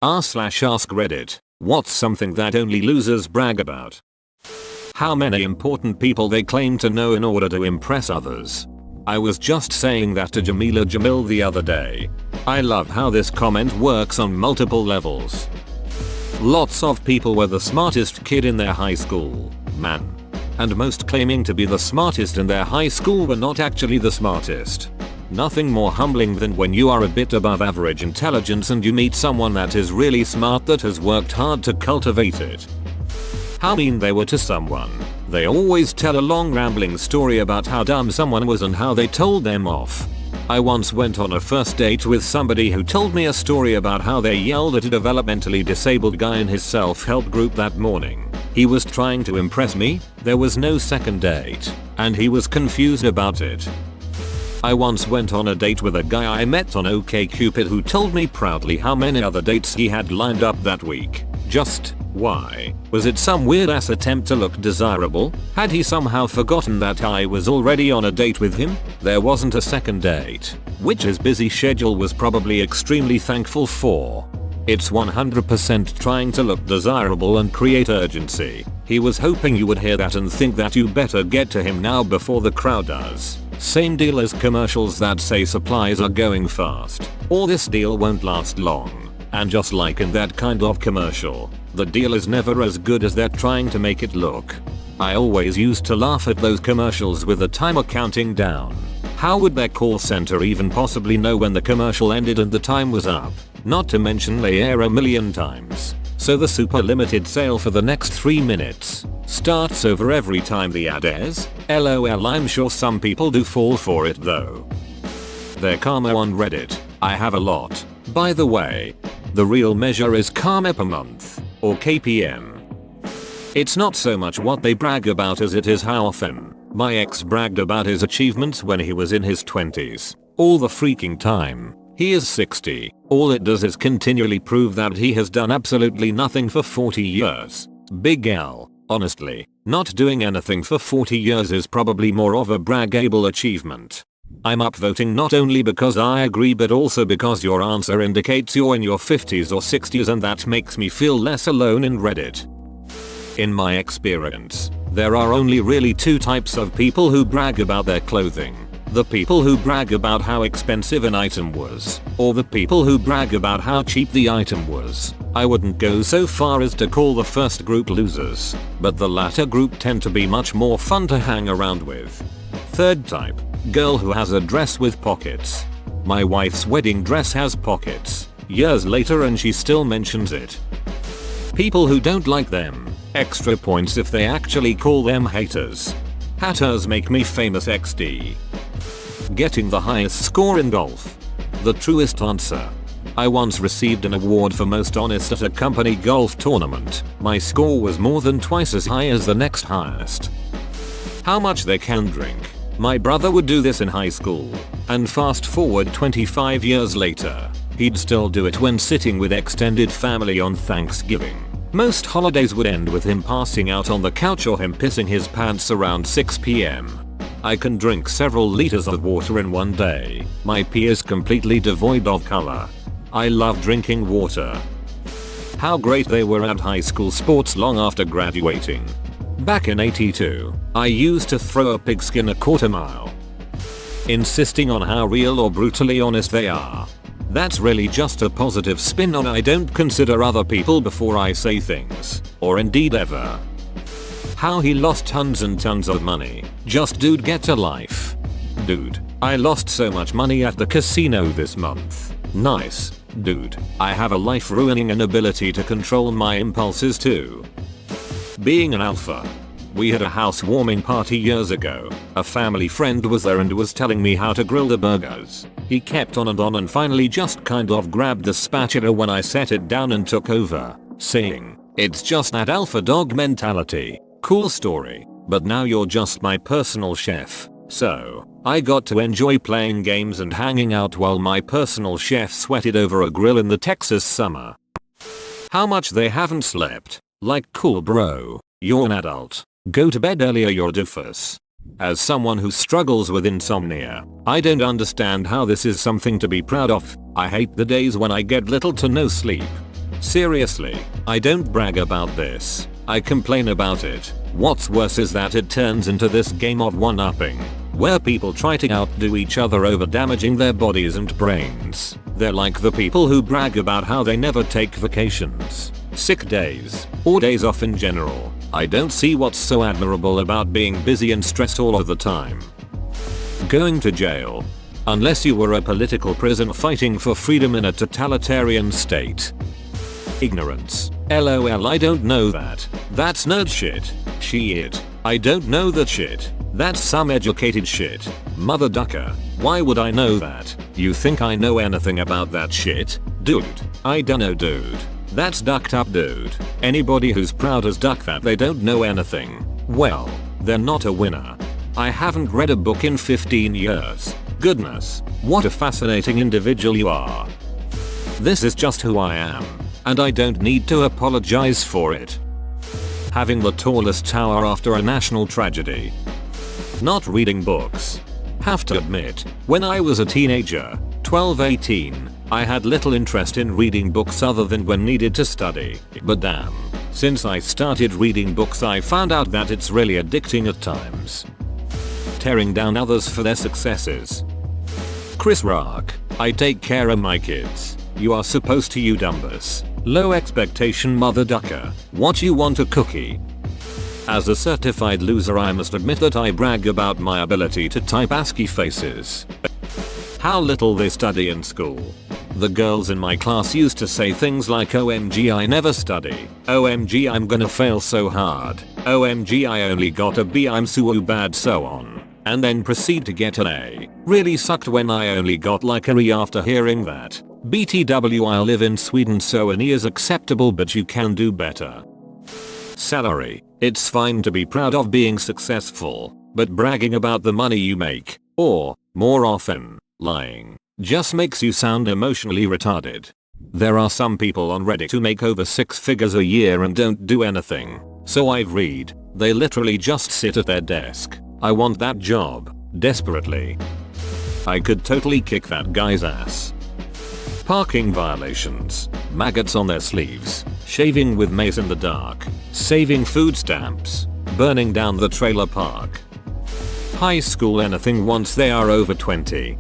r/ask Reddit. What's something that only losers brag about? How many important people they claim to know in order to impress others. I was just saying that to Jamila Jamil the other day. I love how this comment works on multiple levels. Lots of people were the smartest kid in their high school, man. And most claiming to be the smartest in their high school were not actually the smartest. Nothing more humbling than when you are a bit above average intelligence and you meet someone that is really smart that has worked hard to cultivate it. How mean they were to someone. They always tell a long rambling story about how dumb someone was and how they told them off. I once went on a first date with somebody who told me a story about how they yelled at a developmentally disabled guy in his self-help group that morning. He was trying to impress me, there was no second date, and he was confused about it. I once went on a date with a guy I met on OkCupid who told me proudly how many other dates he had lined up that week. Just, why? Was it some weird ass attempt to look desirable? Had he somehow forgotten that I was already on a date with him? There wasn't a second date, which his busy schedule was probably extremely thankful for. It's 100% trying to look desirable and create urgency. He was hoping you would hear that and think that you better get to him now before the crowd does. Same deal as commercials that say supplies are going fast, or this deal won't last long. And just like in that kind of commercial, the deal is never as good as they're trying to make it look. I always used to laugh at those commercials with the timer counting down. How would their call center even possibly know when the commercial ended and the time was up? Not to mention they air a million times. So the super limited sale for the next 3 minutes starts over every time the ad airs. LOL, I'm sure some people do fall for it though. Their karma on Reddit. I have a lot. By the way, the real measure is karma per month, or KPM. It's not so much what they brag about as it is how often. My ex bragged about his achievements when he was in his 20s. All the freaking time. He is 60. All it does is continually prove that he has done absolutely nothing for 40 years. Big L. Honestly, not doing anything for 40 years is probably more of a braggable achievement. I'm upvoting not only because I agree but also because your answer indicates you're in your 50s or 60s and that makes me feel less alone in Reddit. In my experience, there are only really two types of people who brag about their clothing. The people who brag about how expensive an item was, or the people who brag about how cheap the item was. I wouldn't go so far as to call the first group losers, but the latter group tend to be much more fun to hang around with. Third type, girl who has a dress with pockets. My wife's wedding dress has pockets. Years later and she still mentions it. People who don't like them. Extra points if they actually call them haters. Hatters make me famous XD. Getting the highest score in golf. The truest answer. I once received an award for most honest at a company golf tournament. My score was more than twice as high as the next highest. How much they can drink. My brother would do this in high school, and fast forward 25 years later, he'd still do it when sitting with extended family on Thanksgiving. Most holidays would end with him passing out on the couch or him pissing his pants around 6 p.m. I can drink several liters of water in one day. My pee is completely devoid of color. I love drinking water. How great they were at high school sports long after graduating. Back in '82, I used to throw a pigskin a quarter mile. Insisting on how real or brutally honest they are. That's really just a positive spin on I don't consider other people before I say things, or indeed ever. How he lost tons and tons of money. Just dude, get a life. Dude, I lost so much money at the casino this month. Nice. Dude, I have a life ruining inability to control my impulses too. Being an alpha. We had a housewarming party years ago. A family friend was there and was telling me how to grill the burgers. He kept on and finally just kind of grabbed the spatula when I set it down and took over, saying, "It's just that alpha dog mentality. Cool story, but now you're just my personal chef." So, I got to enjoy playing games and hanging out while my personal chef sweated over a grill in the Texas summer. How much they haven't slept. Like, cool bro, you're an adult. Go to bed earlier, you're a doofus. As someone who struggles with insomnia, I don't understand how this is something to be proud of. I hate the days when I get little to no sleep. Seriously, I don't brag about this. I complain about it. What's worse is that it turns into this game of one-upping, where people try to outdo each other over damaging their bodies and brains. They're like the people who brag about how they never take vacations, sick days, or days off in general. I don't see what's so admirable about being busy and stressed all of the time. Going to jail. Unless you were a political prisoner fighting for freedom in a totalitarian state. Ignorance. LOL, I don't know that. That's nerd shit. Shit. I don't know that shit. That's some educated shit. Mother ducker. Why would I know that? You think I know anything about that shit? Dude. I dunno, dude. That's ducked up, dude. Anybody who's proud as duck that they don't know anything, well, they're not a winner. I haven't read a book in 15 years. Goodness, what a fascinating individual you are. This is just who I am, and I don't need to apologize for it. Having the tallest tower after a national tragedy. Not reading books. Have to admit, when I was a teenager, 12-18, I had little interest in reading books other than when needed to study. But damn, since I started reading books I found out that it's really addicting at times. Tearing down others for their successes. Chris Rock, I take care of my kids. You are supposed to, you dumbus. Low expectation mother ducker. What, you want a cookie? As a certified loser I must admit that I brag about my ability to type ASCII faces. How little they study in school. The girls in my class used to say things like OMG I never study, OMG I'm gonna fail so hard, OMG I only got a B I'm so bad, so on. And then proceed to get an A. Really sucked when I only got like a E after hearing that. BTW, I live in Sweden so an E is acceptable but you can do better. Salary. It's fine to be proud of being successful, but bragging about the money you make, or, more often, lying, just makes you sound emotionally retarded. There are some people on Reddit who make over 6 figures a year and don't do anything, so I've read, they literally just sit at their desk. I want that job, desperately. I could totally kick that guy's ass. Parking violations, maggots on their sleeves, shaving with mace in the dark, saving food stamps, burning down the trailer park. High school anything once they are over 20.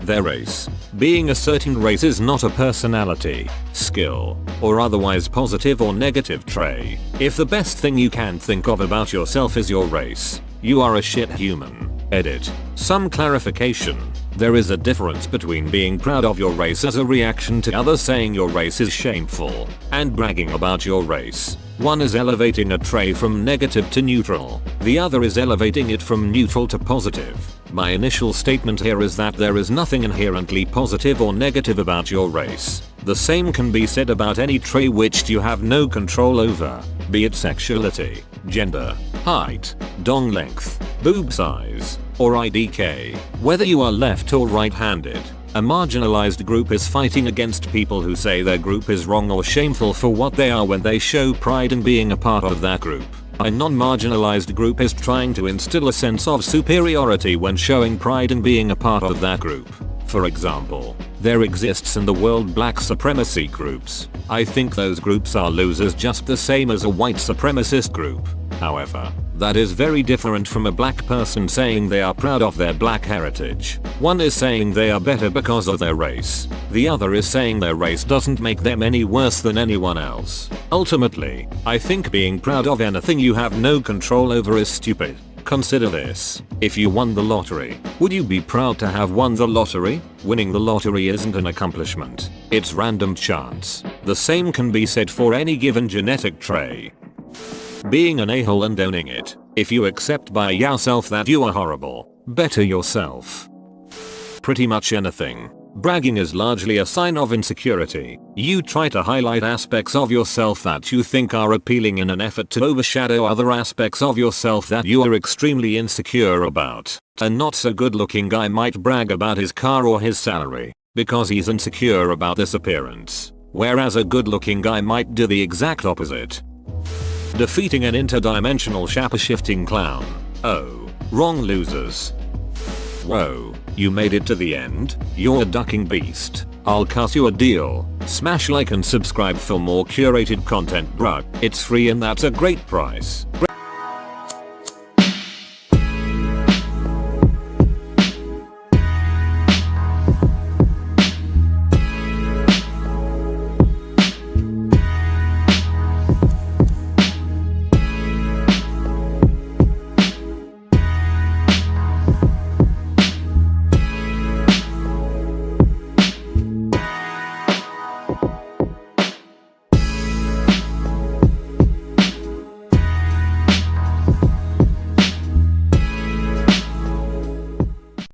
Their race. Being a certain race is not a personality, skill, or otherwise positive or negative trait. If the best thing you can think of about yourself is your race, you are a shit human. Edit. Some clarification. There is a difference between being proud of your race as a reaction to others saying your race is shameful, and bragging about your race. One is elevating a trait from negative to neutral, the other is elevating it from neutral to positive. My initial statement here is that there is nothing inherently positive or negative about your race. The same can be said about any trait which you have no control over, be it sexuality, gender, height, dong length, boob size, or IDK. Whether you are left or right-handed, a marginalized group is fighting against people who say their group is wrong or shameful for what they are when they show pride in being a part of that group. A non-marginalized group is trying to instill a sense of superiority when showing pride in being a part of that group. For example, there exists in the world black supremacy groups. I think those groups are losers just the same as a white supremacist group. However, that is very different from a black person saying they are proud of their black heritage. One is saying they are better because of their race. The other is saying their race doesn't make them any worse than anyone else. Ultimately, I think being proud of anything you have no control over is stupid. Consider this. If you won the lottery, would you be proud to have won the lottery? Winning the lottery isn't an accomplishment. It's random chance. The same can be said for any given genetic trait. Being an a-hole and owning it. If you accept by yourself that you are horrible, better yourself. Pretty much anything. Bragging is largely a sign of insecurity. You try to highlight aspects of yourself that you think are appealing in an effort to overshadow other aspects of yourself that you are extremely insecure about. A not so good looking guy might brag about his car or his salary, because he's insecure about this appearance. Whereas a good looking guy might do the exact opposite. Defeating an interdimensional shapeshifting clown. Oh, wrong losers. Whoa, you made it to the end? You're a ducking beast. I'll cut you a deal. Smash like and subscribe for more curated content, bruh. It's free and that's a great price.